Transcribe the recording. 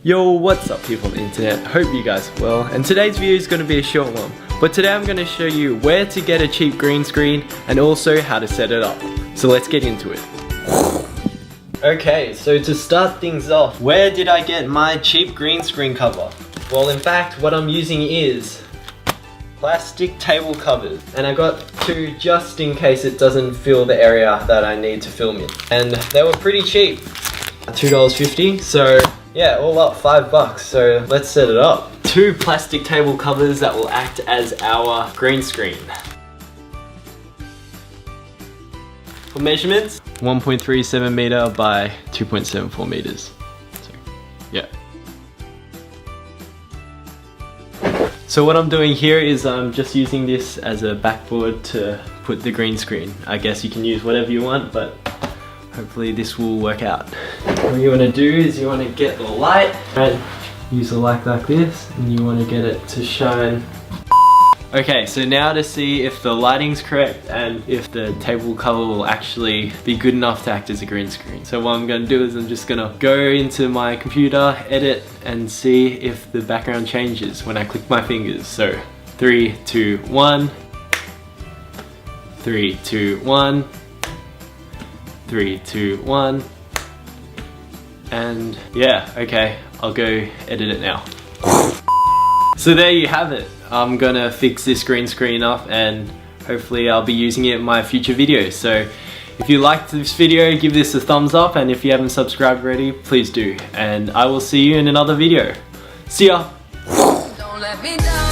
Yo, what's up people on the internet? Hope you guys are well, and today's video is going to be a short one. But today I'm going to show you where to get a cheap green screen and also how to set it up. So let's get into it. Okay, so to start things off, where did I get my cheap green screen cover? Well, in fact, what I'm using is plastic table covers, and I got two just in case it doesn't fill the area that I need to film in. And they were pretty cheap, $2.50, so yeah, all up $5, so let's set it up. Two plastic table covers that will act as our green screen. For measurements, 1.37 meter by 2.74 meters. So, yeah. So what I'm doing here is I'm just using this as a backboard to put the green screen. I guess you can use whatever you want, but hopefully this will work out. What you want to do is you want to get the light and use a light like this, and you want to get it to shine. Okay, so now to see if the lighting's correct and if the table cover will actually be good enough to act as a green screen. So what I'm going to do is I'm just going to go into my computer, edit, and see if the background changes when I click my fingers. So 3, 2, 1. 3, 2, 1. 3, 2, 1. And yeah, okay, I'll go edit it now. So there you have it. I'm gonna fix this green screen up and hopefully I'll be using it in my future videos. So if you liked this video, give this a thumbs up, and if you haven't subscribed already, please do. And I will see you in another video. See ya! Don't let me down.